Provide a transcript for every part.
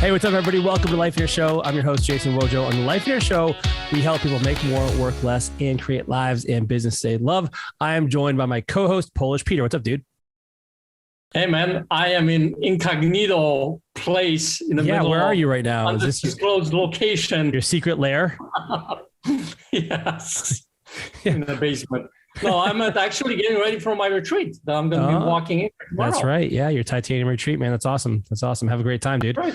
Hey, what's up, everybody? Welcome to Lifeonaire Show. I'm your host, Jason Wojo. On the Lifeonaire Show, we help people make more, work less, and create lives and business they love. I am joined by my co-host, Polish Peter. What's up, dude? Hey, man, I am in incognito place in the middle. Yeah, where are you right now? Is this undisclosed location? Your secret lair? Yes, in the basement. No, I'm actually getting ready for my retreat that I'm going to be walking in tomorrow. That's right. Yeah, your titanium retreat, man. That's awesome. That's awesome. Have a great time, dude. Right.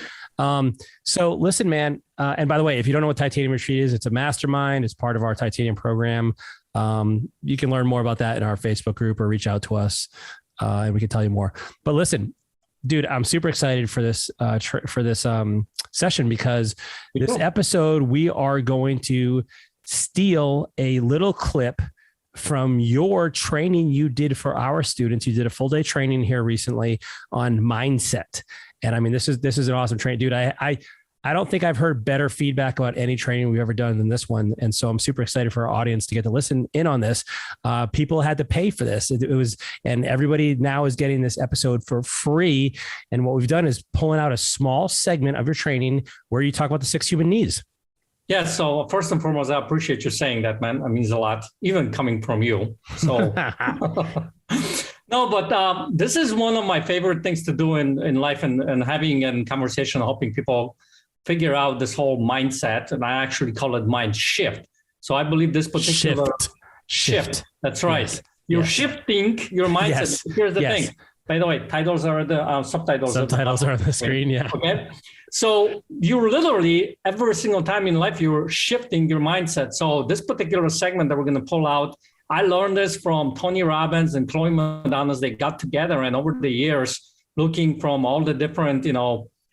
So listen, man. And by the way, if you don't know what titanium retreat is, it's a mastermind. It's part of our titanium program. You can learn more about that in our Facebook group or reach out to us, and we can tell you more. But listen, dude, I'm super excited for this session because this episode we are going to steal a little clip from your training you did for our students. You did a full day training here recently on mindset. And I mean, this is an awesome training, dude. I don't think I've heard better feedback about any training we've ever done than this one. And so I'm super excited for our audience to get to listen in on this. People had to pay for this. It was, and everybody now is getting this episode for free. And what we've done is pulling out a small segment of your training where you talk about the 6 human needs. Yeah. So first and foremost, I appreciate you saying that, man. It means a lot, even coming from you. So no, but this is one of my favorite things to do in life and having a conversation, helping people figure out this whole mindset. And I actually call it mind shift. So I believe this particular shift. That's right. Yes. You're shifting your mindset. Yes. Here's the thing. By the way, titles are the subtitles. Subtitles are on the screen. Yeah. Okay. So you're literally every single time in life, you're shifting your mindset. So this particular segment that we're going to pull out, I learned this from Tony Robbins and Chloe Madonnas. They got together and over the years, looking from all the different,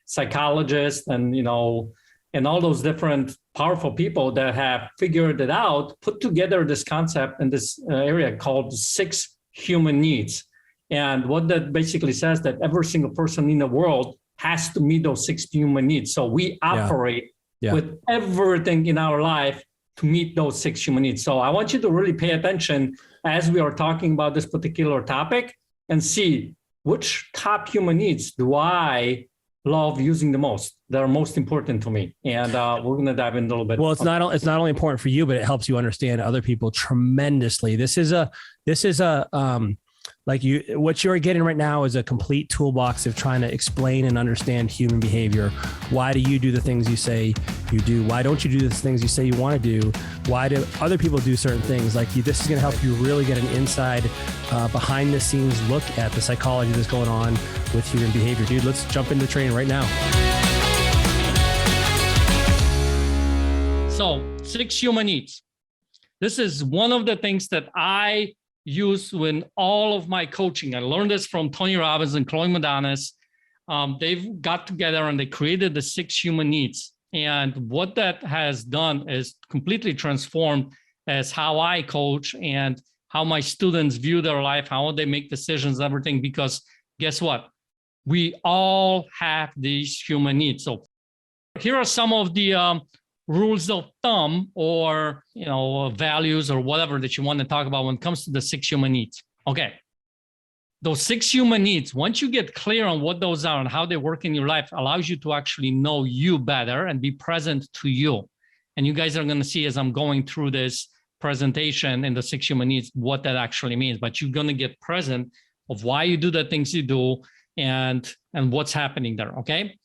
psychologists and, and all those different powerful people that have figured it out, put together this concept in this area called 6 human needs. And what that basically says that every single person in the world has to meet those 6 human needs. So we operate with everything in our life to meet those 6 human needs. So I want you to really pay attention as we are talking about this particular topic and see which top human needs do I love using the most, that are most important to me. And we're going to dive in a little bit. Well, it's not only important for you, but it helps you understand other people tremendously. What you're getting right now is a complete toolbox of trying to explain and understand human behavior. Why do you do the things you say you do? Why don't you do the things you say you want to do? Why do other people do certain things? This is going to help you really get an inside, behind the scenes look at the psychology that's going on with human behavior. Dude, let's jump into training right now. So 6 human needs. This is one of the things that I use in all of my coaching. I learned this from Tony Robbins and Chloe Madonnas. They've got together and they created the 6 human needs. And what that has done is completely transformed as how I coach and how my students view their life, how they make decisions, everything. Because guess what? We all have these human needs. So here are some of the rules of thumb or, values or whatever that you want to talk about when it comes to the 6 human needs. Okay. Those 6 human needs, once you get clear on what those are and how they work in your life, allows you to actually know you better and be present to you. And you guys are going to see as I'm going through this presentation in the 6 human needs, what that actually means. But you're going to get present of why you do the things you do and what's happening there. Okay.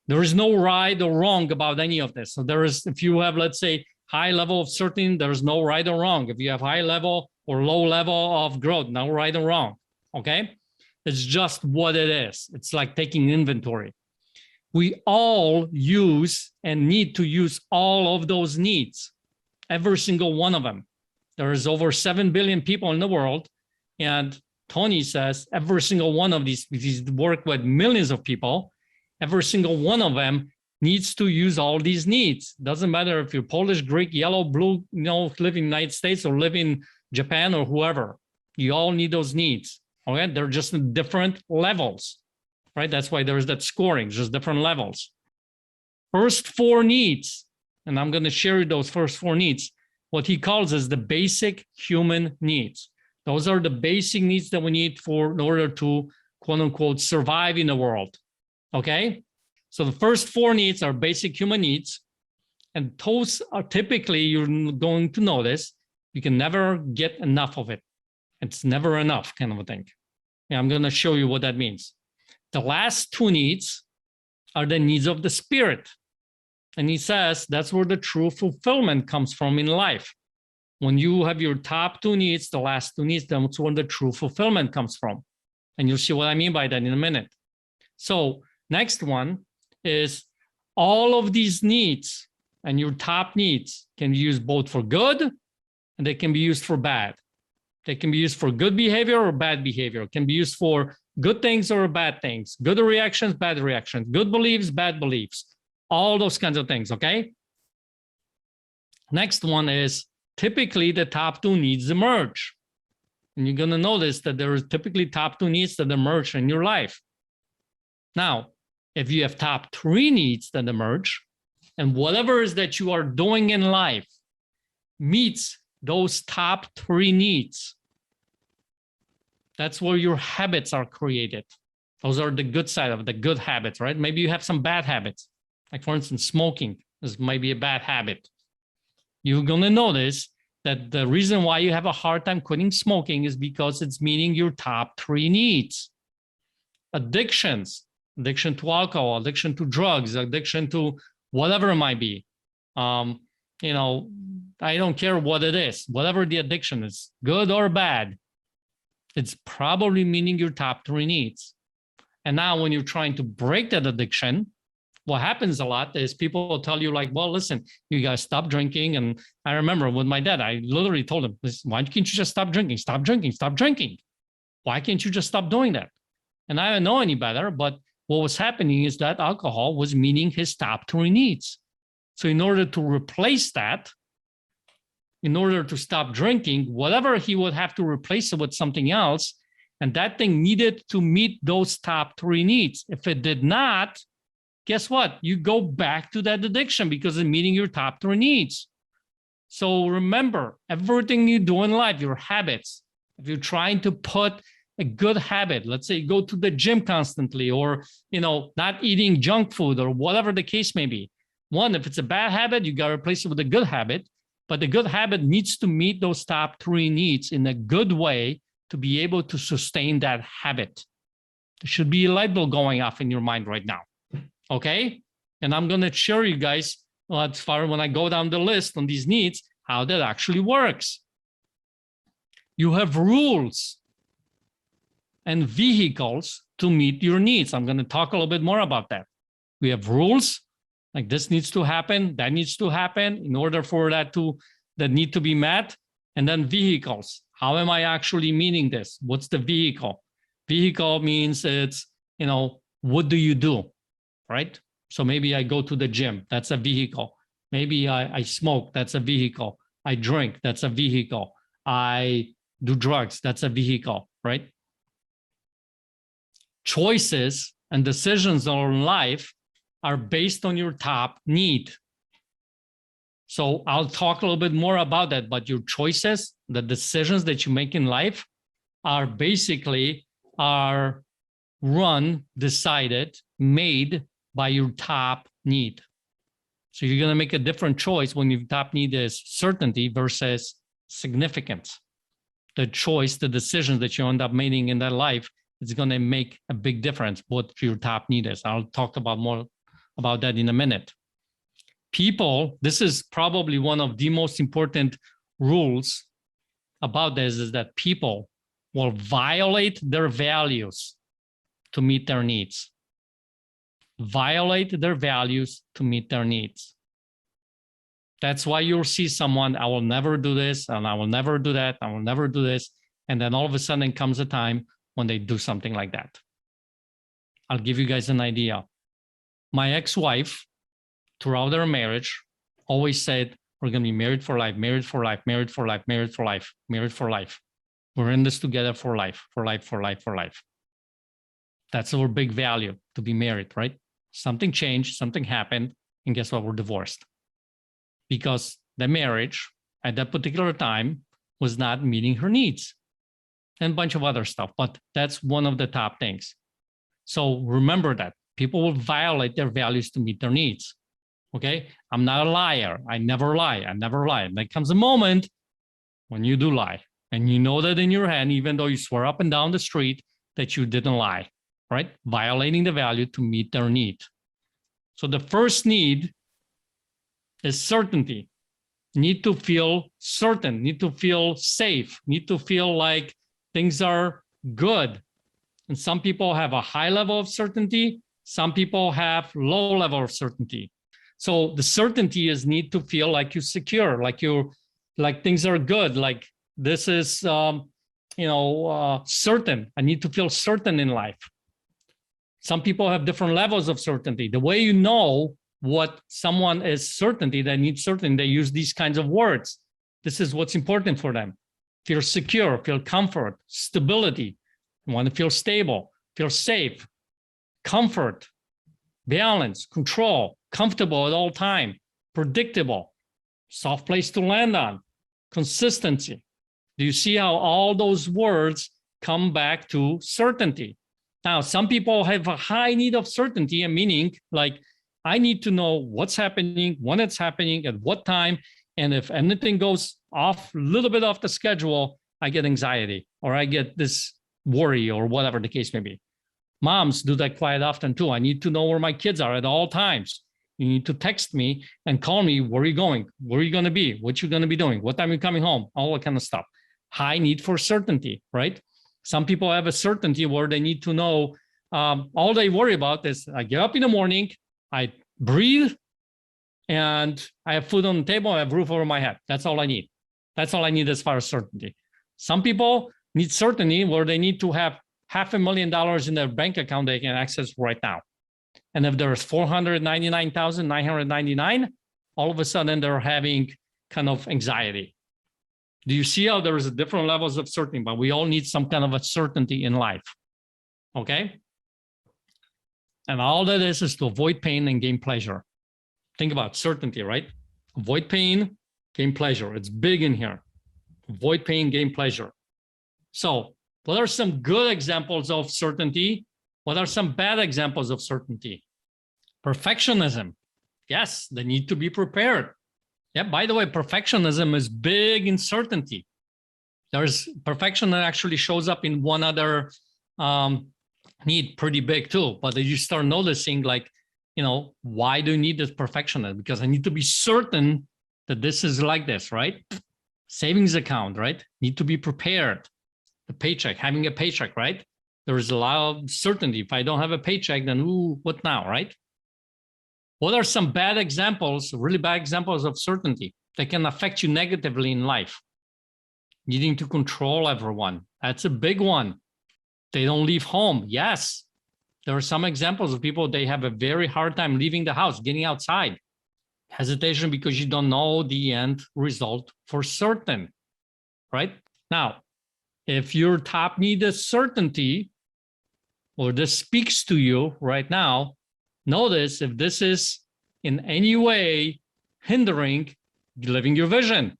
There is no right or wrong about any of this. So if you have, let's say, high level of certainty, there's no right or wrong. If you have high level or low level of growth, no right or wrong. Okay. It's just what it is. It's like taking inventory. We all use and need to use all of those needs, every single one of them. There is over 7 billion people in the world. And Tony says every single one of these, if he's worked with millions of people, every single one of them needs to use all these needs. Doesn't matter if you're Polish, Greek, yellow, blue, live in the United States or live in Japan or whoever. You all need those needs. Okay, they're just in different levels, right? That's why there's that scoring, just different levels. First 4 needs, and I'm going to share those first 4 needs, what he calls is the basic human needs. Those are the basic needs that we need in order to, quote unquote, survive in the world. Okay. So the first four needs are basic human needs. And those are typically, you're going to notice, you can never get enough of it. It's never enough kind of a thing. And I'm going to show you what that means. The last two needs are the needs of the spirit. And he says that's where the true fulfillment comes from in life. When you have your top two needs, the last two needs, that's where the true fulfillment comes from. And you'll see what I mean by that in a minute. So next one is all of these needs and your top needs can be used both for good and they can be used for bad. They can be used for good behavior or bad behavior. It can be used for good things or bad things, good reactions, bad reactions, good beliefs, bad beliefs, all those kinds of things, okay? Next one is typically the top two needs emerge. And you're going to notice that there are typically top two needs that emerge in your life. Now, if you have top three needs that emerge, and whatever it is that you are doing in life meets those top three needs, that's where your habits are created. Those are the good side of the good habits, right? Maybe you have some bad habits. Like for instance, smoking is maybe a bad habit. You're going to notice that the reason why you have a hard time quitting smoking is because it's meeting your top three needs. Addictions, addiction to alcohol, addiction to drugs, addiction to whatever it might be. You know, I don't care what it is, whatever the addiction is, good or bad, it's probably meeting your top three needs. And now when you're trying to break that addiction, what happens a lot is people will tell you like, well, listen, you guys stop drinking. And I remember with my dad, I literally told him, why can't you just stop drinking? Stop drinking, stop drinking. Why can't you just stop doing that? And I don't know any better, but what was happening is that alcohol was meeting his top three needs. So in order to replace that, in order to stop drinking, whatever he would have to replace it with something else. And that thing needed to meet those top three needs. If it did not, guess what? You go back to that addiction because it's meeting your top three needs. So remember, everything you do in life, your habits, if you're trying to put a good habit, let's say you go to the gym constantly or, you know, not eating junk food or whatever the case may be. One, if it's a bad habit, you got to replace it with a good habit. But the good habit needs to meet those top three needs in a good way to be able to sustain that habit. There should be a light bulb going off in your mind right now. Okay? And I'm going to show you guys, as far when I go down the list on these needs, how that actually works. You have rules and vehicles to meet your needs. I'm going to talk a little bit more about that. We have rules, like this needs to happen, that needs to happen in order for that need to be met. And then vehicles. How am I actually meeting this? What's the vehicle? Vehicle means it's, you know, what do you do, right? So maybe I go to the gym, that's a vehicle. Maybe I smoke, that's a vehicle. I drink, that's a vehicle. I do drugs, that's a vehicle, right? Choices and decisions in life are based on your top need. So I'll talk a little bit more about that, but your choices, the decisions that you make in life are basically decided, made by your top need. So you're going to make a different choice when your top need is certainty versus significance. The choice, the decisions that you end up making in that life is going to make a big difference what your top need is. I'll talk about more about that in a minute. People, this is probably one of the most important rules about this, is that people will violate their values to meet their needs. Violate their values to meet their needs. That's why you'll see someone, I will never do this, and I will never do that, I will never do this. And then all of a sudden comes a time when they do something like that. I'll give you guys an idea. My ex-wife, throughout our marriage, always said, we're going to be married for life, married for life, married for life, married for life, married for life. We're in this together for life, for life, for life, for life. That's our big value, to be married, right? Something changed, something happened, and guess what? We're divorced. Because the marriage at that particular time was not meeting her needs and a bunch of other stuff, but that's one of the top things. So remember that People will violate their values to meet their needs. Okay, I'm not a liar. I never lie. I never lie. And there comes a moment when you do lie, and you know that in your head, even though you swear up and down the street that you didn't lie, right? Violating the value to meet their need. So the first need is certainty. Need to feel certain, need to feel safe, need to feel like things are good. And some people have a high level of certainty. Some people have low level of certainty. So the certainty is need to feel like you're secure, like things are good, like this is, certain. I need to feel certain in life. Some people have different levels of certainty. The way you know what someone is certainty, they need certainty, they use these kinds of words. This is what's important for them. Feel secure, feel comfort, stability. You want to feel stable, feel safe, comfort, balance, control, comfortable at all time, predictable, soft place to land on, consistency. Do you see how all those words come back to certainty? Now, some people have a high need of certainty, and meaning like, I need to know what's happening, when it's happening, at what time. And if anything goes off, a little bit off the schedule, I get anxiety or I get this worry or whatever the case may be. Moms do that quite often too. I need to know where my kids are at all times. You need to text me and call me. Where are you going? Where are you going to be? What you going to be doing? What time are you coming home? All that kind of stuff. High need for certainty, right? Some people have a certainty where they need to know, all they worry about is I get up in the morning, I breathe, and I have food on the table, I have roof over my head. That's all I need. That's all I need as far as certainty. Some people need certainty where they need to have $500,000 in their bank account they can access right now. And if there's 499,999, all of a sudden they're having kind of anxiety. Do you see how there is different levels of certainty, but we all need some kind of a certainty in life, okay? And all that is to avoid pain and gain pleasure. Think about certainty, right? Avoid pain, gain pleasure. It's big in here. Avoid pain, gain pleasure. So what are some good examples of certainty? What are some bad examples of certainty? Perfectionism. Yes, they need to be prepared. Yeah, by the way, perfectionism is big in certainty. There's perfection that actually shows up in one other need, pretty big too. But you start noticing like, why do you need this perfectionism? Because I need to be certain that this is like this, right? Savings account, right? Need to be prepared. The paycheck, having a paycheck, right? There is a lot of certainty. If I don't have a paycheck, then what now, right? What are some bad examples, really bad examples of certainty that can affect you negatively in life? Needing to control everyone. That's a big one. They don't leave home. Yes, there are some examples of people, they have a very hard time leaving the house, getting outside. Hesitation because you don't know the end result for certain, right? Now, if your top need is certainty, or this speaks to you right now, notice if this is in any way hindering living your vision,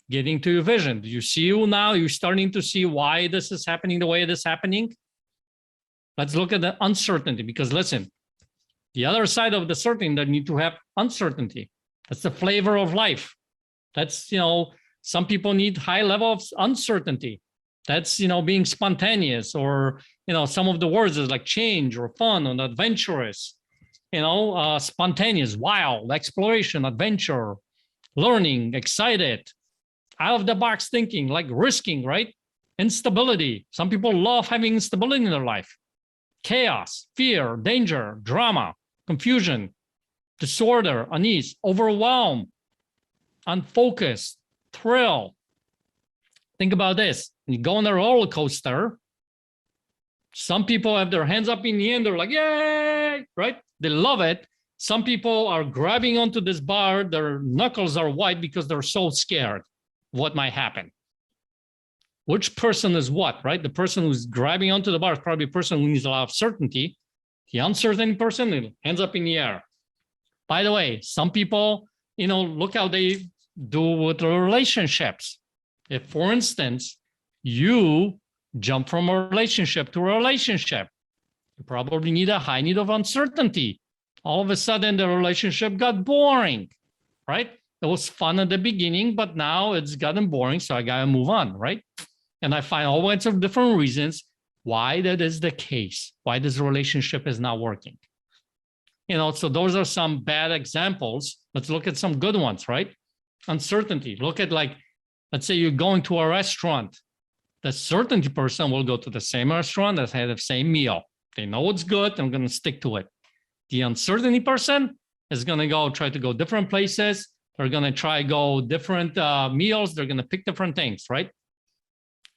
getting to your vision. Do you see now? You're starting to see why this is happening the way it is happening? Let's look at the uncertainty, because listen, the other side of the certainty that need to have uncertainty. That's the flavor of life. That's, some people need high level of uncertainty. That's, being spontaneous, or, some of the words is like change or fun or adventurous, spontaneous, wild, exploration, adventure, learning, excited, out of the box thinking, like risking, right? Instability. Some people love having instability in their life. Chaos, fear, danger, drama, confusion, disorder, unease, overwhelm, unfocused, thrill. Think about this. You go on a roller coaster. Some people have their hands up in the air. They're like, yay, right? They love it. Some people are grabbing onto this bar. Their knuckles are white because they're so scared what might happen. Which person is what, right? The person who's grabbing onto the bar is probably a person who needs a lot of certainty. The uncertain person, hands up in the air. By the way, some people, look how they do with their relationships. If, for instance, you jump from a relationship to a relationship, You probably need a high need of uncertainty. All of a sudden, the relationship got boring, right? It was fun at the beginning, but now it's gotten boring, so I gotta move on, right? And I find all kinds of different reasons why that is the case, why this relationship is not working. So those are some bad examples. Let's look at some good ones, right? Uncertainty. Look at, like, let's say you're going to a restaurant. The certainty person will go to the same restaurant that had the same meal. They know it's good, I'm going to stick to it. The uncertainty person is going to try to go different places. They're going to try go different meals. They're going to pick different things, right?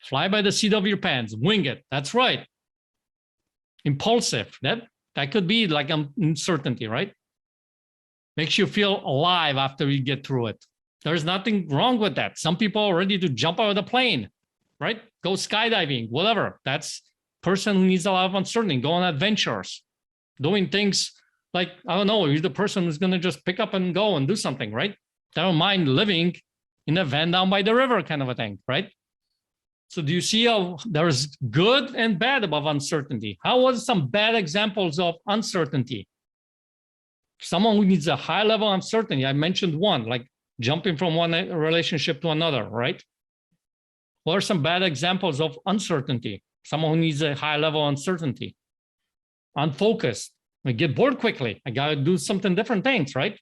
Fly by the seat of your pants, wing it. That's right. Impulsive. That could be like uncertainty, right? Makes you feel alive after you get through it. There's nothing wrong with that. Some people are ready to jump out of the plane, right? Go skydiving, whatever. That's person who needs a lot of uncertainty. Go on adventures, doing things like, I don't know, you're the person who's going to just pick up and go and do something, right? They don't mind living in a van down by the river kind of a thing, right? So do you see how there's good and bad about uncertainty? How was some bad examples of uncertainty? Someone who needs a high level of uncertainty. I mentioned one, like jumping from one relationship to another, right? What are some bad examples of uncertainty? Someone who needs a high level of uncertainty. Unfocused. I get bored quickly. I got to do something different things, right?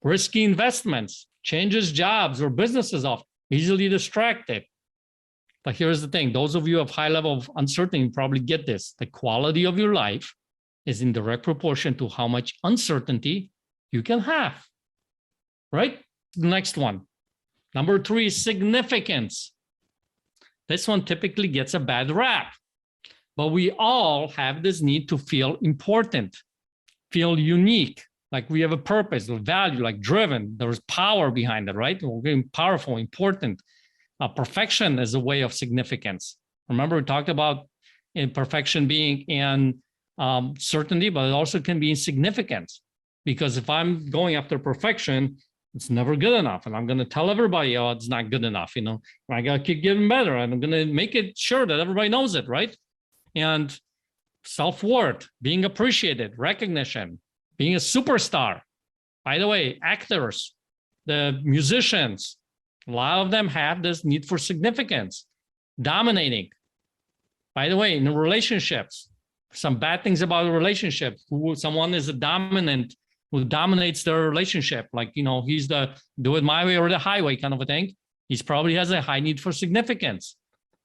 Risky investments, changes jobs or businesses off, easily distracted. But here's the thing. Those of you who have high level of uncertainty probably get this. The quality of your life is in direct proportion to how much uncertainty you can have, right? The next one. Number 3, significance. This one typically gets a bad rap, but we all have this need to feel important, feel unique, like we have a purpose, a value, like driven. There's power behind it, right? We're getting powerful, important. Perfection is a way of significance. Remember, we talked about perfection being in certainty, but it also can be in significance. Because if I'm going after perfection, it's never good enough. And I'm going to tell everybody, oh, it's not good enough. I got to keep getting better. And I'm going to make it sure that everybody knows it, right? And self-worth, being appreciated, recognition, being a superstar. By the way, actors, the musicians, a lot of them have this need for significance, dominating. By the way, in relationships, some bad things about a relationship, someone is a dominant, who dominates their relationship, like, he's the do it my way or the highway kind of a thing. He's probably has a high need for significance,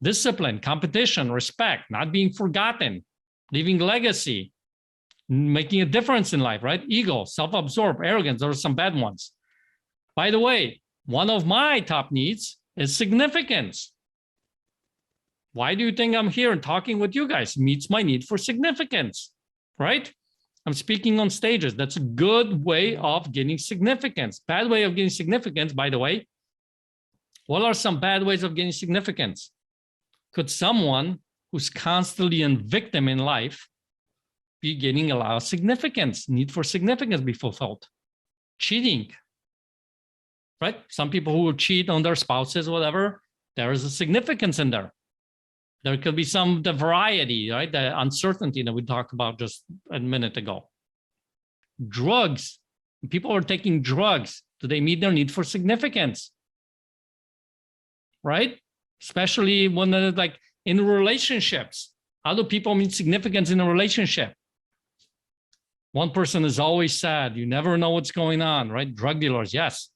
discipline, competition, respect, not being forgotten, leaving legacy, making a difference in life, right? Ego, self-absorbed, arrogance, those are some bad ones. By the way, one of my top needs is significance. Why do you think I'm here and talking with you guys? Meets my need for significance, right? I'm speaking on stages. That's a good way of getting significance. Bad way of getting significance, by the way. What are some bad ways of getting significance? Could someone who's constantly a victim in life be getting a lot of significance, need for significance be fulfilled? Cheating, right? Some people who cheat on their spouses, whatever, there is a significance in there. There could be the variety, right? The uncertainty that we talked about just a minute ago. Drugs. People are taking drugs. Do they meet their need for significance? Right? Especially when they're like in relationships. How do people meet significance in a relationship? One person is always sad. You never know what's going on, right? Drug dealers, yes.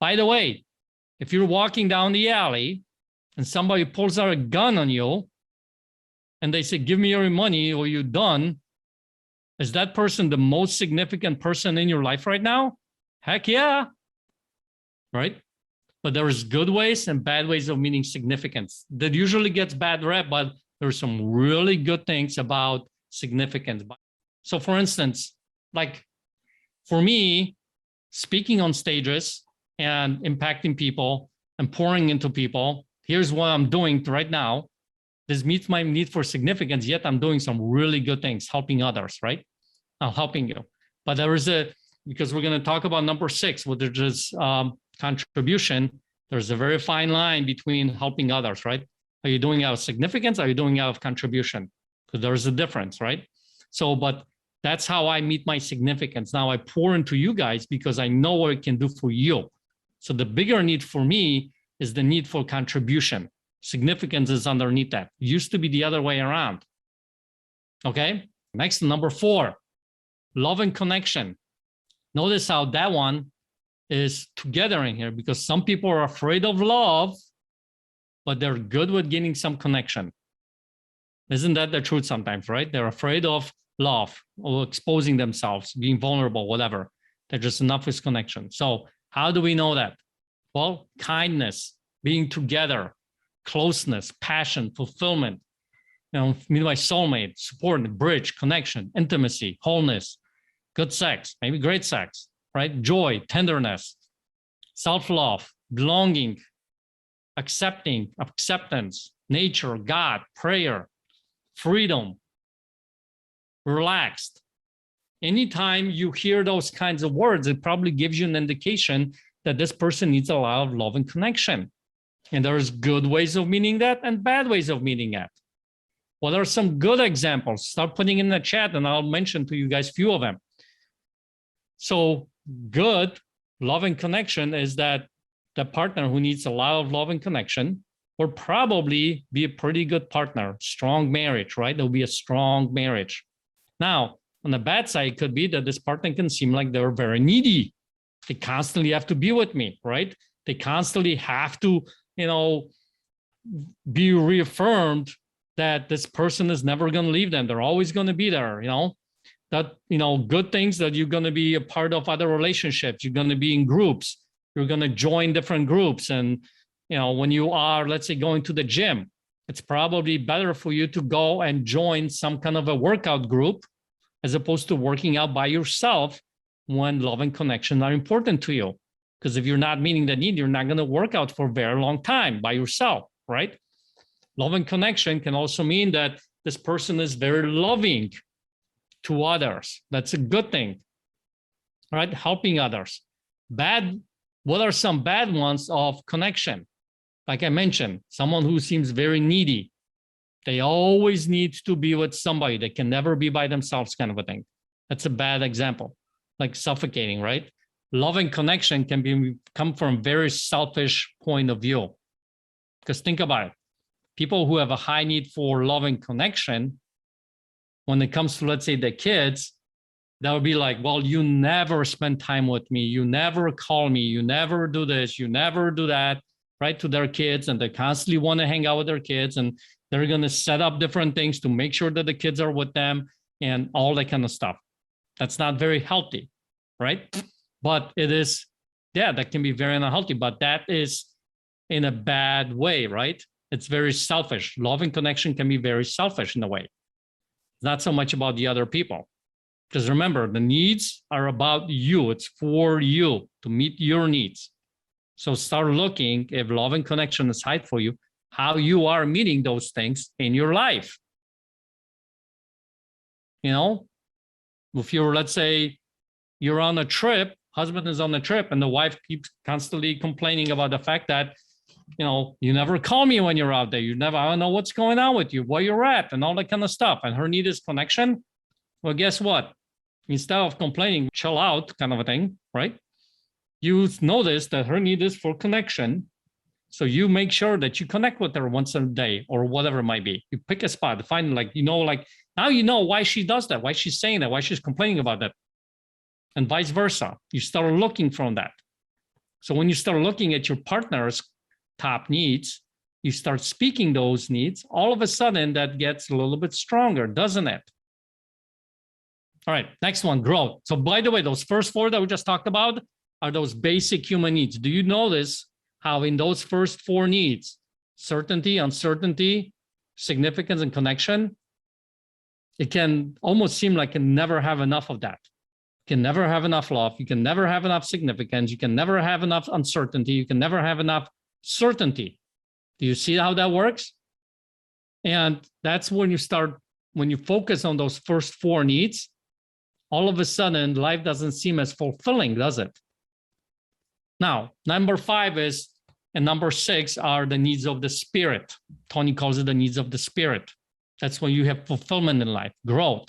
By the way, if you're walking down the alley and somebody pulls out a gun on you and they say, give me your money or you're done, is that person the most significant person in your life right now? Heck yeah, right? But there's good ways and bad ways of meaning significance. That usually gets bad rep, but there's some really good things about significance. So for instance, like for me, speaking on stages and impacting people and pouring into people, here's what I'm doing right now. This meets my need for significance, yet I'm doing some really good things, helping others, right? I'm helping you. But there is because we're going to talk about number 6, which is contribution. There's a very fine line between helping others, right? Are you doing out of significance? Are you doing out of contribution? Because there's a difference, right? So, but that's how I meet my significance. Now I pour into you guys because I know what it can do for you. So the bigger need for me is the need for contribution. Significance is underneath that. It used to be the other way around. Okay. Next, number 4, love and connection. Notice how that one is together in here, because some people are afraid of love, but they're good with getting some connection. Isn't that the truth sometimes, right? They're afraid of love or exposing themselves, being vulnerable, whatever. They're just enough with connection. So how do we know that? Well, kindness, being together, closeness, passion, fulfillment, meet my soulmate, support, bridge, connection, intimacy, wholeness, good sex, maybe great sex, right? Joy, tenderness, self-love, belonging, acceptance, nature, God, prayer, freedom, relaxed. Anytime you hear those kinds of words, it probably gives you an indication that this person needs a lot of love and connection. And there's good ways of meaning that and bad ways of meaning that. What are some good examples? Start putting in the chat and I'll mention to you guys a few of them. So good love and connection is that the partner who needs a lot of love and connection will probably be a pretty good partner, strong marriage, right? There'll be a strong marriage. Now, on the bad side, it could be that this partner can seem like they're very needy. They constantly have to be with me, right? They constantly have to, be reaffirmed that this person is never going to leave them. They're always going to be there, that, good things that you're going to be a part of other relationships. You're going to be in groups. You're going to join different groups. And, when you are, let's say, going to the gym, it's probably better for you to go and join some kind of a workout group as opposed to working out by yourself when love and connection are important to you. Because if you're not meeting the need, you're not going to work out for a very long time by yourself, right? Love and connection can also mean that this person is very loving to others. That's a good thing, right? Helping others. Bad, what are some bad ones of connection? Like I mentioned, someone who seems very needy. They always need to be with somebody. They can never be by themselves, kind of a thing. That's a bad example, like suffocating, right? Love and connection can come from a very selfish point of view. Because think about it. People who have a high need for love and connection, when it comes to, let's say, the kids, that would be like, well, you never spend time with me. You never call me. You never do this. You never do that, right? To their kids. And they constantly want to hang out with their kids. And they're going to set up different things to make sure that the kids are with them and all that kind of stuff. That's not very healthy, right? But it is, that can be very unhealthy, but that is in a bad way, right? It's very selfish. Love and connection can be very selfish in a way. It's not so much about the other people. Because remember, the needs are about you. It's for you to meet your needs. So start looking, if love and connection is high for you, how you are meeting those things in your life. If you're, let's say, you're on a trip, husband is on a trip, and the wife keeps constantly complaining about the fact that, you never call me when you're out there. I don't know what's going on with you, where you're at, and all that kind of stuff. And her need is connection. Well, guess what? Instead of complaining, chill out, kind of a thing, right? You notice that her need is for connection. So you make sure that you connect with her once a day or whatever it might be. You pick a spot, find now you know why she does that, why she's saying that, why she's complaining about that. And vice versa. You start looking from that. So when you start looking at your partner's top needs, you start speaking those needs, all of a sudden that gets a little bit stronger, doesn't it? All right, next one, growth. So by the way, those first 4 that we just talked about are those basic human needs. Do you notice how in those first 4 needs, certainty, uncertainty, significance, and connection, it can almost seem like you can never have enough of that. You can never have enough love. You can never have enough significance. You can never have enough uncertainty. You can never have enough certainty. Do you see how that works? And that's when you focus on those first 4 needs, all of a sudden life doesn't seem as fulfilling, does it? Now, number 5 and number 6 are the needs of the spirit. Tony calls it the needs of the spirit. That's when you have fulfillment in life, growth.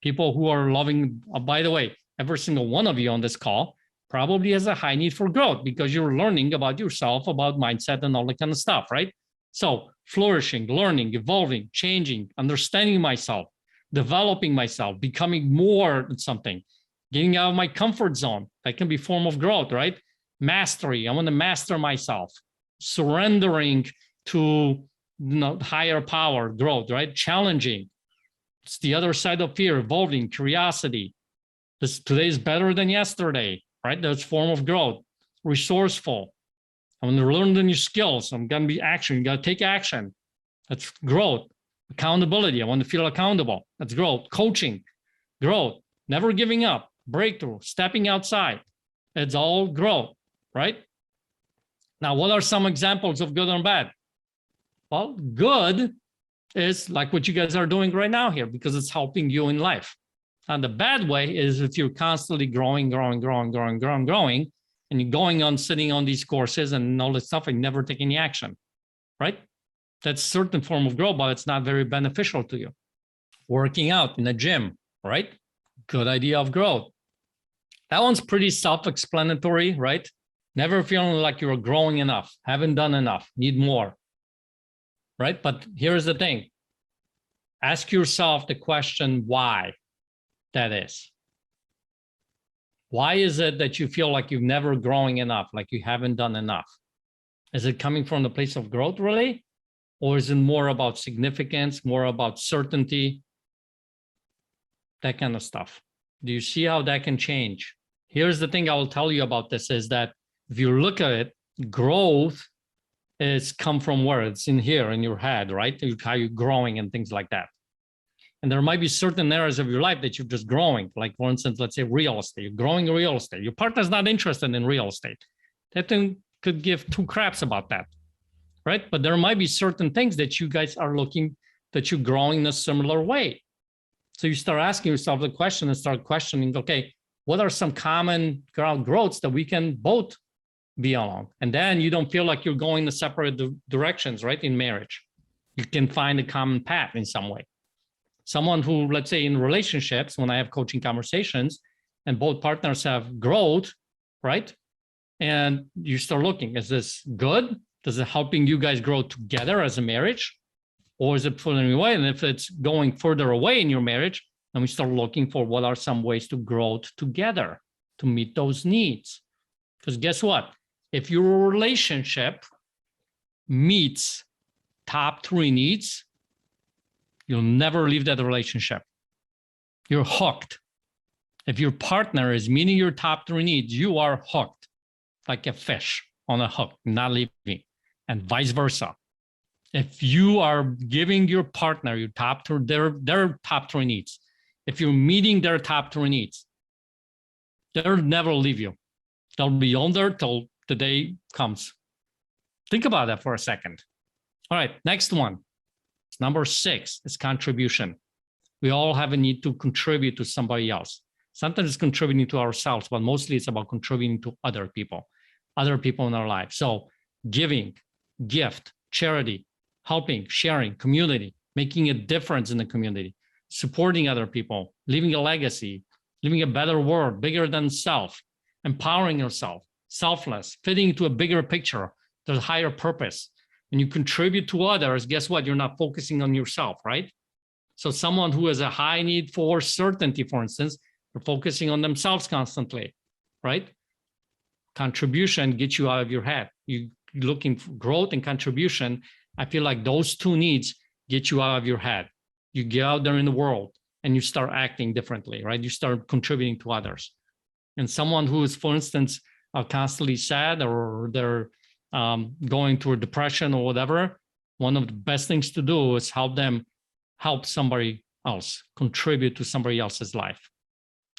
People who are loving, by the way, every single one of you on this call probably has a high need for growth because you're learning about yourself, about mindset and all that kind of stuff, right? So flourishing, learning, evolving, changing, understanding myself, developing myself, becoming more than something, getting out of my comfort zone. That can be a form of growth, right? Mastery. I want to master myself. Surrendering to higher power, growth, right? Challenging. It's the other side of fear, evolving, curiosity. Today is better than yesterday, right? That's form of growth. Resourceful. I want to learn the new skills. I'm going to be action. You got to take action. That's growth. Accountability. I want to feel accountable. That's growth. Coaching, growth. Never giving up. Breakthrough. Stepping outside. It's all growth, right? Now, what are some examples of good and bad? Well, good is like what you guys are doing right now here because it's helping you in life. And the bad way is if you're constantly growing, and you're going on sitting on these courses and all this stuff and never take any action, right? That's a certain form of growth, but it's not very beneficial to you. Working out in a gym, right? Good idea of growth. That one's pretty self-explanatory, right? Never feeling like you're growing enough, haven't done enough, need more, right? But here's the thing. Ask yourself the question why that is. Why is it that you feel like you're never growing enough, like you haven't done enough? Is it coming from the place of growth, really? Or is it more about significance, more about certainty? That kind of stuff. Do you see how that can change? Here's the thing I will tell you about this is that if you look at it, growth is come from where? It's in here in your head, right? How you're growing and things like that. And there might be certain areas of your life that you're just growing. Like, for instance, let's say real estate. You're growing real estate. Your partner's not interested in real estate. That thing could give two craps about that, right? But there might be certain things that you guys are looking, that you're growing in a similar way. So you start asking yourself the question and start questioning, okay, what are some common ground growths that we can both be along? And then you don't feel like you're going in separate directions, right? In marriage, you can find a common path in some way. Someone who, let's say in relationships, when I have coaching conversations and both partners have growth, right? And you start looking, is this good? Is it helping you guys grow together as a marriage? Or is it pulling away? And if it's going further away in your marriage, then we start looking for what are some ways to grow together to meet those needs. Because guess what? If your relationship meets top 3 needs, you'll never leave that relationship. You're hooked. If your partner is meeting your top 3 needs, you are hooked like a fish on a hook, not leaving, and vice versa. If you are giving your partner your top 3, their top 3 needs, if you're meeting their top 3 needs, they'll never leave you. They'll be on there till the day comes. Think about that for a second. All right, next one. Number 6 is contribution. We all have a need to contribute to somebody else. Sometimes it's contributing to ourselves, but mostly it's about contributing to other people in our life. So giving, gift, charity, helping, sharing, community, making a difference in the community, supporting other people, leaving a legacy, living a better world, bigger than self, empowering yourself, selfless, fitting into a bigger picture. There's a higher purpose. When you contribute to others, guess what? You're not focusing on yourself, right? So someone who has a high need for certainty, for instance, they're focusing on themselves constantly, right? Contribution gets you out of your head. You're looking for growth and contribution. I feel like those 2 needs get you out of your head. You get out there in the world and you start acting differently, right? You start contributing to others. And someone who is, for instance, constantly sad or they're going through a depression or whatever, one of the best things to do is help somebody else, contribute to somebody else's life.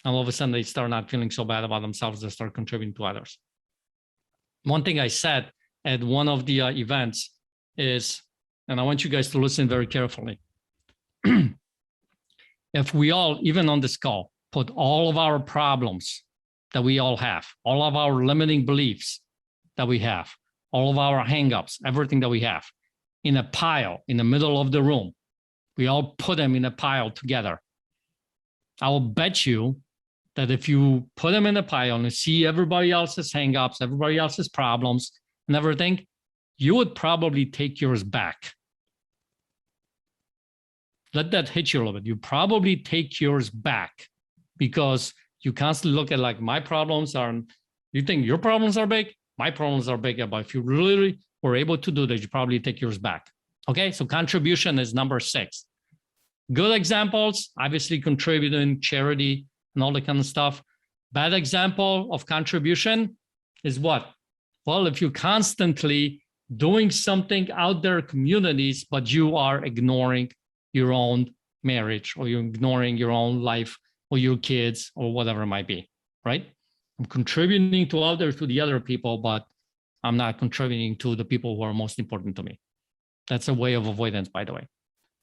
And all of a sudden they start not feeling so bad about themselves, they start contributing to others. One thing I said at one of the events is, and I want you guys to listen very carefully. If we all, even on this call, put all of our problems that we all have, all of our limiting beliefs that we have, all of our hangups, everything that we have in a pile in the middle of the room. We all put them in a pile together. I will bet you that if you put them in a pile and see everybody else's hangups, everybody else's problems and everything, you would probably take yours back. Let that hit you a little bit. You probably take yours back because you constantly look at like my problems are, you think your problems are big, my problems are bigger. But if you really were able to do that, you probably take yours back. Okay, so contribution is number 6. Good examples, obviously contributing, charity, and all that kind of stuff. Bad example of contribution is what? Well, if you're constantly doing something out there, communities, but you are ignoring your own marriage, or you're ignoring your own life, or your kids, or whatever it might be, right? I'm contributing to the other people, but I'm not contributing to the people who are most important to me. That's a way of avoidance, by the way.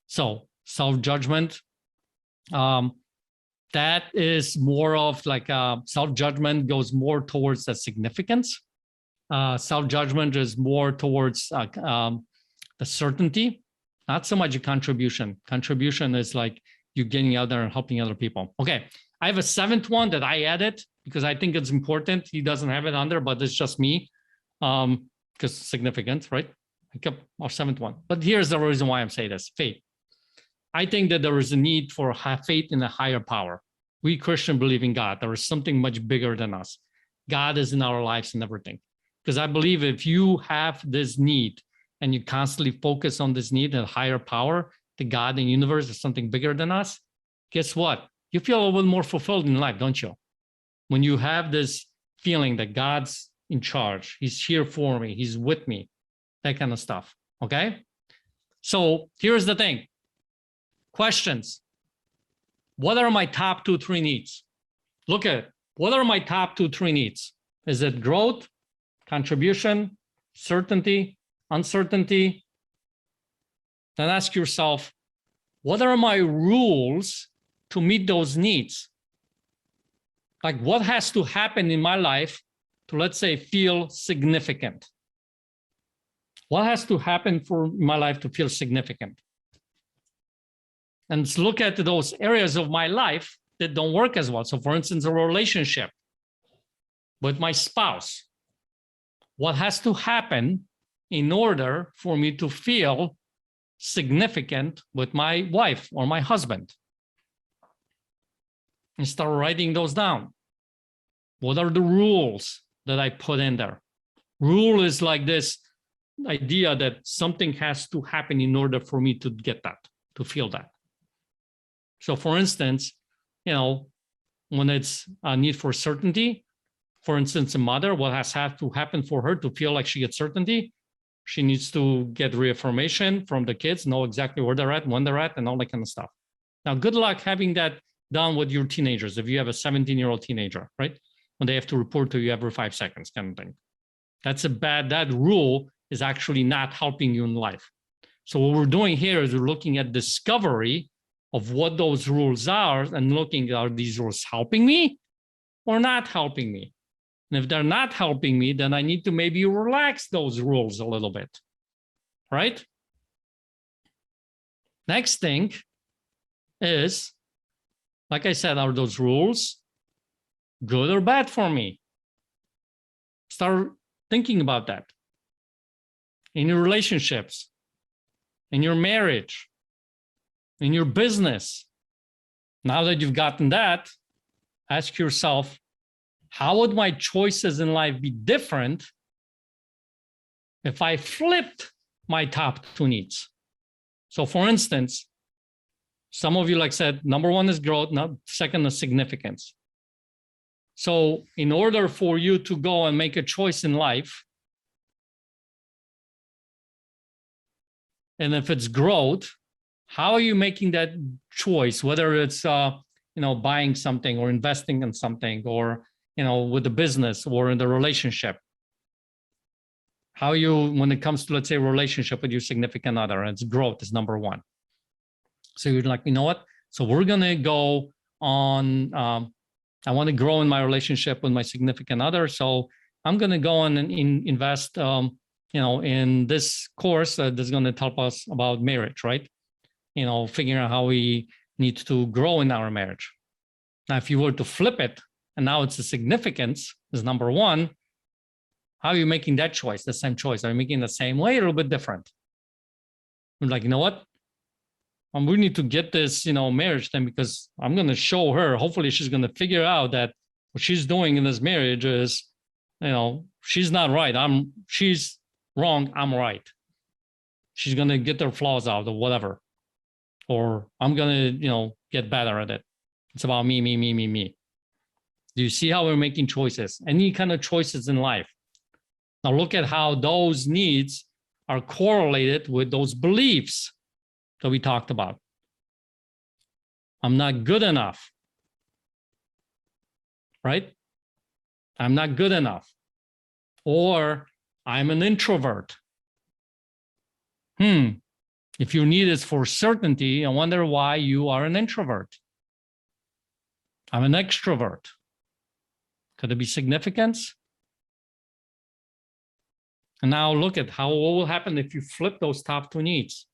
So self-judgment, that is more of like self-judgment goes more towards the significance. Self-judgment is more towards the certainty, not so much a contribution. Contribution is like you getting out there and helping other people. Okay, I have a 7th one that I added because I think it's important. He doesn't have it on there, but it's just me because significant, right? I kept our 7th one. But here's the reason why I'm saying this, faith. I think that there is a need for faith in a higher power. We Christians believe in God. There is something much bigger than us. God is in our lives and everything. Because I believe if you have this need and you constantly focus on this need and higher power, the God and universe is something bigger than us, guess what? You feel a little bit more fulfilled in life, don't you? When you have this feeling that God's in charge, he's here for me, he's with me, that kind of stuff, okay? So here's the thing. Questions. What are my top 2, 3 needs? Look at it. What are my top 2, 3 needs? Is it growth, contribution, certainty, uncertainty? Then ask yourself, what are my rules to meet those needs? Like what has to happen in my life to, let's say, feel significant? What has to happen for my life to feel significant? And let's look at those areas of my life that don't work as well. So for instance, a relationship with my spouse. What has to happen in order for me to feel significant with my wife or my husband? And start writing those down. What are the rules that I put in there? Rule is like this idea that something has to happen in order for me to get that, to feel that. So for instance, when it's a need for certainty, for instance, a mother, what has had to happen for her to feel like she gets certainty? She needs to get reaffirmation from the kids, know exactly where they're at, when they're at, and all that kind of stuff. Now, good luck having that done with your teenagers. If you have a 17-year-old teenager, right? When they have to report to you every 5 seconds kind of thing. That rule is actually not helping you in life. So what we're doing here is we're looking at discovery of what those rules are and looking, are these rules helping me or not helping me? And if they're not helping me, then I need to maybe relax those rules a little bit, right? Next thing is, like I said, are those rules good or bad for me? Start thinking about that. In your relationships, in your marriage, in your business. Now that you've gotten that, ask yourself, how would my choices in life be different if I flipped my top 2 needs? So for instance, some of you, like I said, number 1 is growth, second is significance. So in order for you to go and make a choice in life, and if it's growth, how are you making that choice? Whether it's buying something or investing in something, or with the business or in the relationship. How you, when it comes to, let's say, relationship with your significant other, and it's growth is number 1. So you're like, you know what? So we're gonna go on. I want to grow in my relationship with my significant other, so I'm gonna go on and invest, in this course that's gonna help us about marriage, right? Figuring out how we need to grow in our marriage. Now, if you were to flip it, and now it's the significance is number one, how are you making that choice, the same choice? Are you making the same way or a little bit different? I'm like, you know what? We need to get this, marriage thing, because I'm going to show her, hopefully she's going to figure out that what she's doing in this marriage is, she's not right. She's wrong. I'm right. She's going to get her flaws out or whatever. Or I'm going to, get better at it. It's about me, me, me, me, me. Do you see how we're making choices? Any kind of choices in life. Now look at how those needs are correlated with those beliefs that we talked about. I'm not good enough, right? I'm not good enough. Or I'm an introvert. If your need is for certainty, I wonder why you are an introvert. I'm an extrovert. Could it be significance? And now look at what will happen if you flip those top two needs.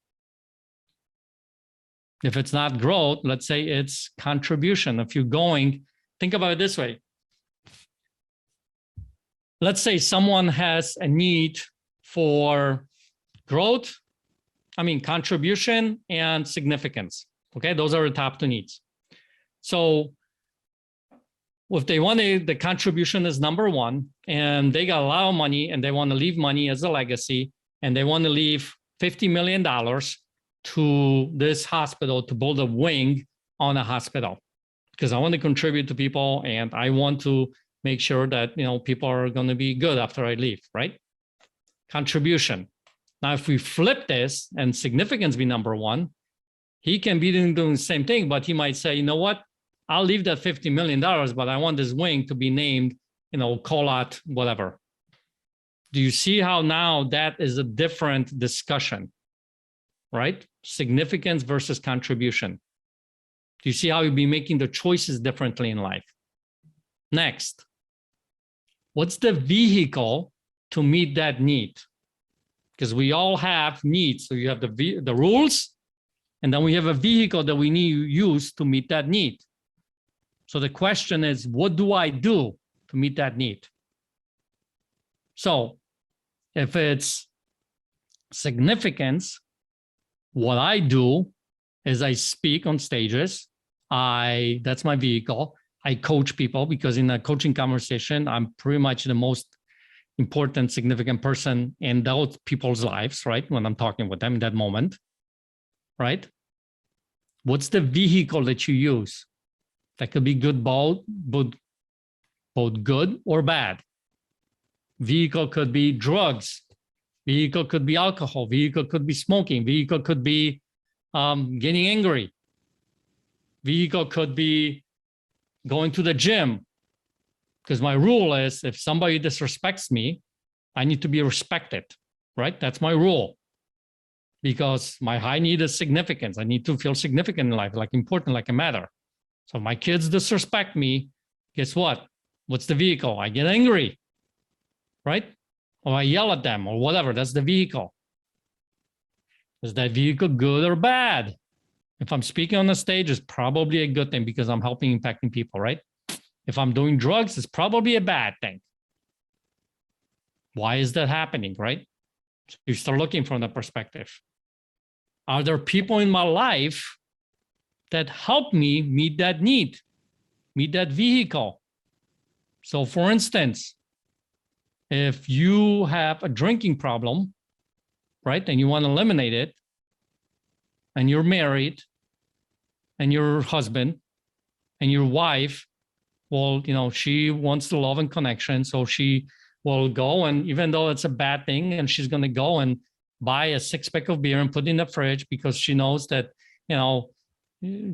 If it's not growth, let's say it's contribution. If you're going, think about it this way. Let's say someone has a need for growth, contribution and significance. Okay, those are the top two needs. So if they want the contribution is number one, and they got a lot of money and they want to leave money as a legacy, and they want to leave $50 million to this hospital to build a wing on a hospital, because I want to contribute to people and I want to make sure that, people are going to be good after I leave, right? Contribution. Now, if we flip this and significance be number one, he can be doing the same thing, but he might say, you know what? I'll leave that $50 million, but I want this wing to be named, Colat, whatever. Do you see how now that is a different discussion, right? Significance versus contribution. Do you see how you'll be making the choices differently in life? Next, what's the vehicle to meet that need? Because we all have needs. So you have the rules, and then we have a vehicle that we need to use to meet that need. So the question is, what do I do to meet that need? So if it's significance, what I do is I speak on stages. That's my vehicle. I coach people, because in a coaching conversation, I'm pretty much the most important, significant person in those people's lives, right? When I'm talking with them in that moment, right? What's the vehicle that you use? That could be good, both good or bad. Vehicle could be drugs. Vehicle could be alcohol. Vehicle could be smoking. Vehicle could be getting angry. Vehicle could be going to the gym. Because my rule is, if somebody disrespects me, I need to be respected, right? That's my rule. Because my high need is significance. I need to feel significant in life, like important, like a matter. So if my kids disrespect me, guess what? What's the vehicle? I get angry, right? Or I yell at them or whatever. That's the vehicle. Is that vehicle good or bad? If I'm speaking on the stage, it's probably a good thing because I'm helping, impacting people, right? If I'm doing drugs, it's probably a bad thing. Why is that happening, right? So you start looking from that perspective. Are there people in my life that help me meet that need, meet that vehicle? So for instance, if you have a drinking problem, right, and you want to eliminate it, and you're married, and your husband and your wife, well, she wants the love and connection, so she will go, and even though it's a bad thing, and she's going to go and buy a 6-pack of beer and put it in the fridge because she knows that,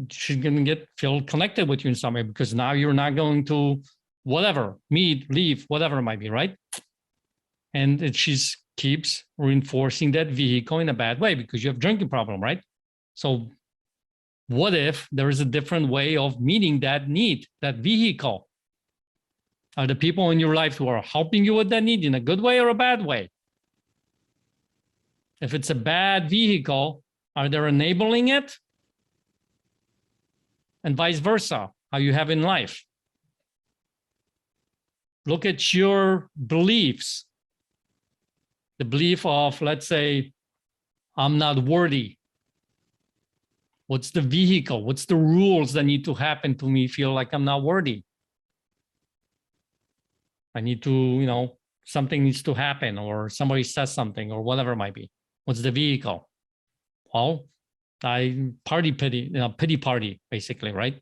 she's going to feel connected with you in some way, because now you're not going to whatever, meet, leave, whatever it might be, right? And she keeps reinforcing that vehicle in a bad way because you have a drinking problem, right? So what if there is a different way of meeting that need, that vehicle? Are the people in your life who are helping you with that need in a good way or a bad way? If it's a bad vehicle, are they enabling it? And vice versa. how you have in life. Look at your beliefs. The belief of, let's say, I'm not worthy. What's the vehicle? What's the rules that need to happen to me feel like I'm not worthy? I need to, something needs to happen, or somebody says something, or whatever it might be. What's the vehicle? Well, I pity party, basically, right?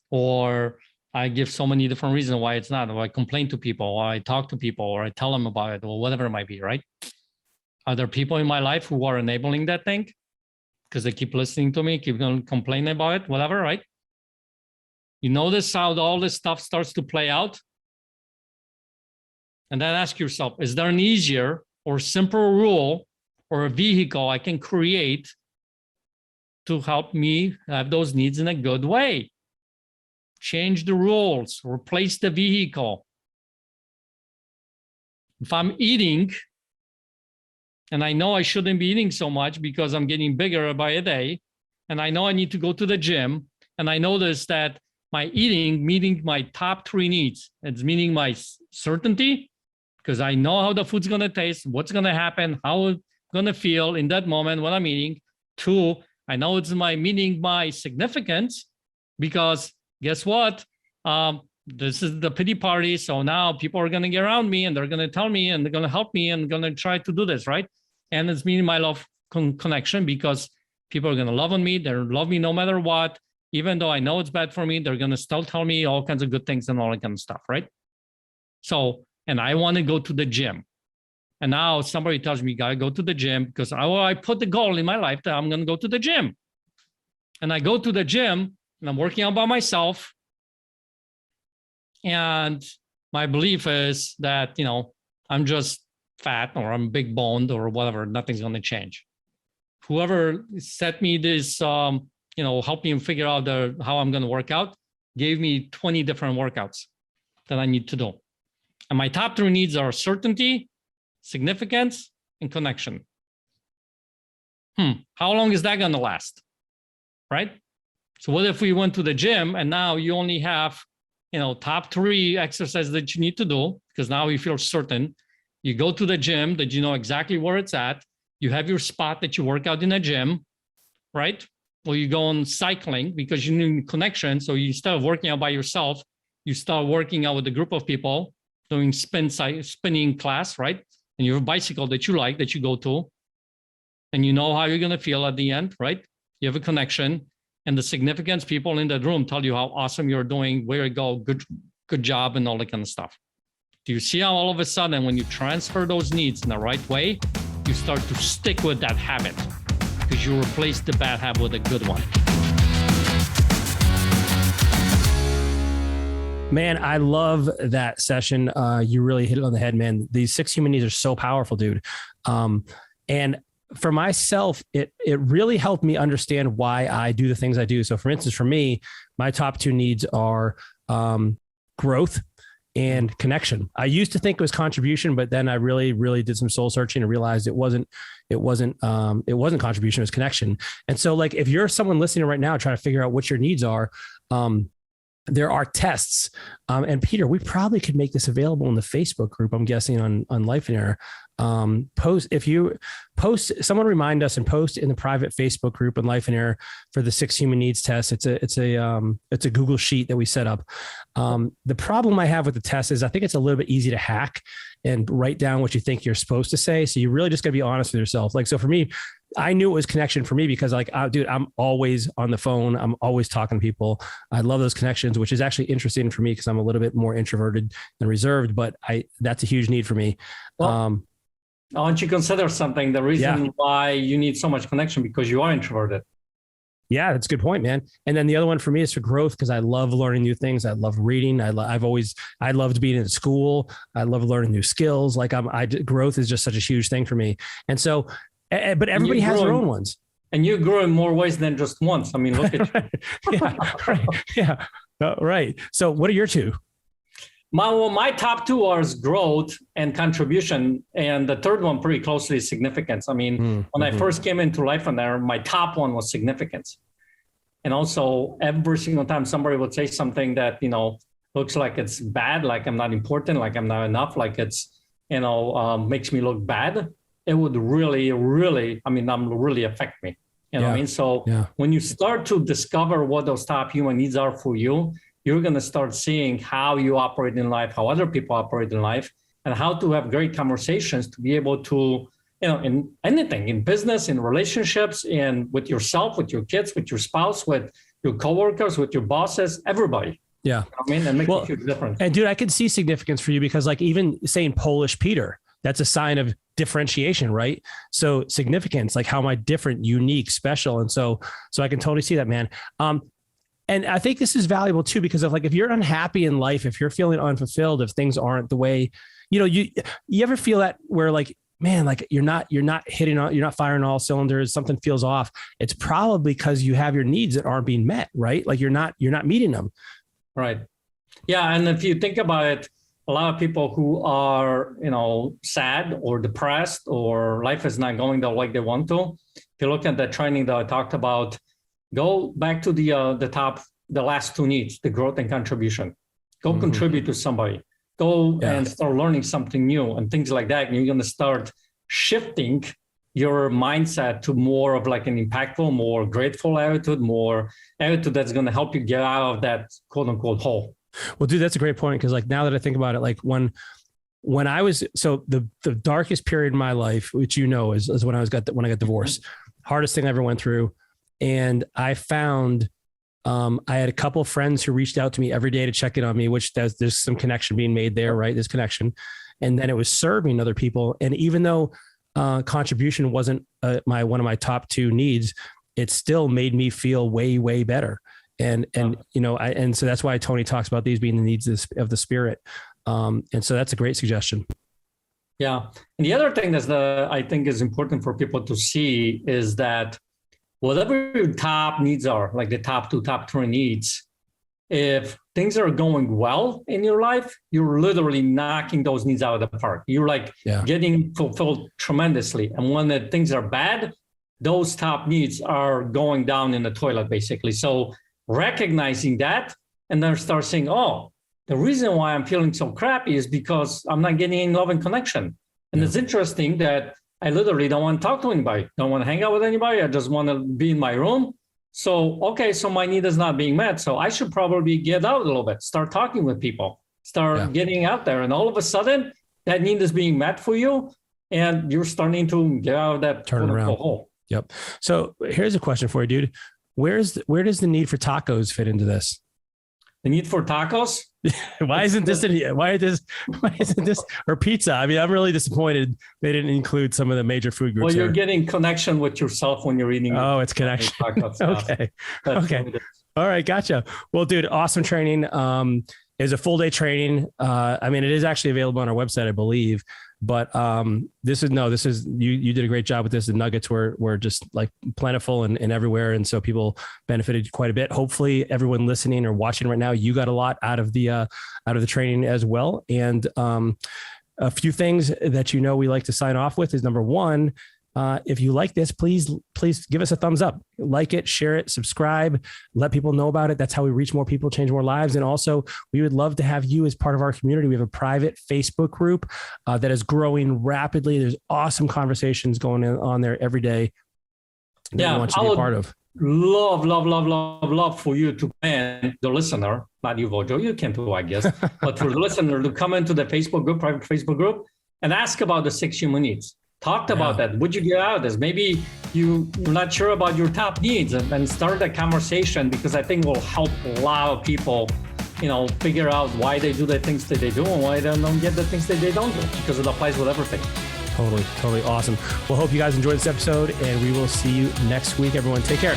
Or I give so many different reasons why it's not, or I complain to people, or I talk to people, or I tell them about it, or whatever it might be, right? Are there people in my life who are enabling that thing? Because they keep listening to me, keep complaining about it, whatever, right? You notice how all this stuff starts to play out? And then ask yourself, is there an easier or simpler rule or a vehicle I can create to help me have those needs in a good way? Change the rules, replace the vehicle. If I'm eating, and I know I shouldn't be eating so much because I'm getting bigger by a day, and I know I need to go to the gym, and I notice that my eating meeting my top 3 needs. It's meaning my certainty, because I know how the food's going to taste, what's going to happen, how it's going to feel in that moment when I'm eating. 2, I know it's meaning my significance, because guess what? This is the pity party. So now people are going to get around me, and they're going to tell me, and they're going to help me, and going to try to do this, right? And it's meaning my love connection, because people are going to love on me. They'll love me no matter what. Even though I know it's bad for me, they're going to still tell me all kinds of good things and all that kind of stuff, right? So, and I want to go to the gym. And now somebody tells me, you got to go to the gym, because I put the goal in my life that I'm going to go to the gym. And I go to the gym, and I'm working out by myself. And my belief is that, I'm just fat, or I'm big boned, or whatever, nothing's going to change. Whoever set me this, help me figure out how I'm going to work out, gave me 20 different workouts that I need to do. And my top 3 needs are certainty, significance, and connection. How long is that going to last? Right? So what if we went to the gym and now you only have, top 3 exercises that you need to do, because now you feel certain. You go to the gym that you know exactly where it's at. You have your spot that you work out in a gym, right? Or you go on cycling because you need connection. So you instead of working out by yourself, you start working out with a group of people, doing spinning class, right? And you have a bicycle that you like, that you go to, and you know how you're going to feel at the end, right? You have a connection, and the significance, people in that room tell you how awesome you're doing, where you go, good job, and all that kind of stuff. Do you see how all of a sudden, when you transfer those needs in the right way, you start to stick with that habit, because you replace the bad habit with a good one. Man, I love that session. You really hit it on the head, man. These 6 human needs are so powerful, dude. And for myself, it really helped me understand why I do the things I do. So for instance, for me, my top 2 needs are growth and connection. I used to think it was contribution, but then I really, really did some soul searching and realized it wasn't contribution, it was connection. And so like, if you're someone listening right now, trying to figure out what your needs are, there are tests. And Peter, we probably could make this available in the Facebook group, I'm guessing on Lifeonaire. Someone remind us and post in the private Facebook group on Lifeonaire for the 6 human needs test. It's a Google sheet that we set up. The problem I have with the test is I think it's a little bit easy to hack and write down what you think you're supposed to say. So you really just gotta be honest with yourself. Like, so for me, I knew it was connection for me because dude, I'm always on the phone. I'm always talking to people. I love those connections, which is actually interesting for me because I'm a little bit more introverted than reserved, but that's a huge need for me. Well, why don't you consider something? The reason why you need so much connection, because you are introverted. Yeah, that's a good point, man. And then the other one for me is for growth, because I love learning new things. I love reading. I loved being in school. I love learning new skills. Like growth is just such a huge thing for me. And so, but everybody has their own ones. And you grow in more ways than just once. I mean, look at you. Yeah, right. Yeah, right. So what are your 2? My top 2 are growth and contribution. And the third one pretty closely is significance. I mean, when I first came into Lifeonaire, my top one was significance. And also every single time somebody would say something that, looks like it's bad, like I'm not important, like I'm not enough, like it's, makes me look bad, it would really affect me. You know what I mean? So when you start to discover what those top human needs are for you, you're going to start seeing how you operate in life, how other people operate in life, and how to have great conversations to be able to, in anything, in business, in relationships, in with yourself, with your kids, with your spouse, with your coworkers, with your bosses, everybody. Yeah. You know what I mean? And make a huge difference. And dude, I can see significance for you because like even saying Polish Peter, that's a sign of differentiation, right? So significance, like how am I different, unique, special? And so I can totally see that, man. And I think this is valuable too, because of like, if you're unhappy in life, if you're feeling unfulfilled, if things aren't the way, you ever feel that where like, man, like you're not firing all cylinders, something feels off. It's probably because you have your needs that aren't being met, right? Like you're not meeting them. Right. Yeah. And if you think about it, a lot of people who are, sad or depressed or life is not going like they want to, if you look at the training that I talked about, go back to the last two needs, the growth and contribution. Go contribute to somebody. Go and start learning something new and things like that. And you're going to start shifting your mindset to more of like an impactful, more grateful attitude, more attitude that's going to help you get out of that quote unquote hole. Well, dude, that's a great point. Cause like now that I think about it, like when I was, so the darkest period in my life, which is when I got divorced, hardest thing I ever went through. And I found, I had a couple of friends who reached out to me every day to check in on me, which there's some connection being made there, right? There's connection. And then it was serving other people. And even though contribution wasn't one of my top two needs, it still made me feel way, way better. And so that's why Tony talks about these being the needs of the spirit. And so that's a great suggestion. Yeah. And the other thing I think is important for people to see is that whatever your top needs are, like the top two, top three needs, if things are going well in your life, you're literally knocking those needs out of the park. You're like getting fulfilled tremendously. And when the things are bad, those top needs are going down in the toilet, basically. So recognizing that and then start saying, oh, the reason why I'm feeling so crappy is because I'm not getting any love and connection. And it's interesting that I literally don't want to talk to anybody, don't want to hang out with anybody. I just want to be in my room. So my need is not being met. So I should probably get out a little bit, start talking with people, start getting out there. And all of a sudden that need is being met for you and you're starting to get out of that turn around hole. Yep. So here's a question for you, dude. Where does the need for tacos fit into this? The need for tacos? Why isn't this or pizza? I mean, I'm really disappointed they didn't include some of the major food groups. Well, you're getting connection with yourself when you're eating. Oh, it's connection. Okay. All right. Gotcha. Well, dude, awesome training. It's a full day training. I mean, it is actually available on our website, I believe. But this is you did a great job with this. The nuggets were just like plentiful and everywhere. And so people benefited quite a bit. Hopefully everyone listening or watching right now, you got a lot out of the training as well. And a few things that we like to sign off with is number one, if you like this, please give us a thumbs up, like it, share it, subscribe, let people know about it. That's how we reach more people, change more lives. And also we would love to have you as part of our community. We have a private Facebook group that is growing rapidly. There's awesome conversations going on there every day. Yeah, I want you to be a part of. Love for you to and the listener, not you, Vojo, you can too, I guess, but for the listener to come into the Facebook group, private Facebook group, and ask about the 6 human needs. Talked about that. Would you get out of this? Maybe you're not sure about your top needs and start that conversation, because I think it will help a lot of people, figure out why they do the things that they do and why they don't get the things that they don't do, because it applies with everything. Totally awesome. Well, hope you guys enjoyed this episode and we will see you next week. Everyone, take care.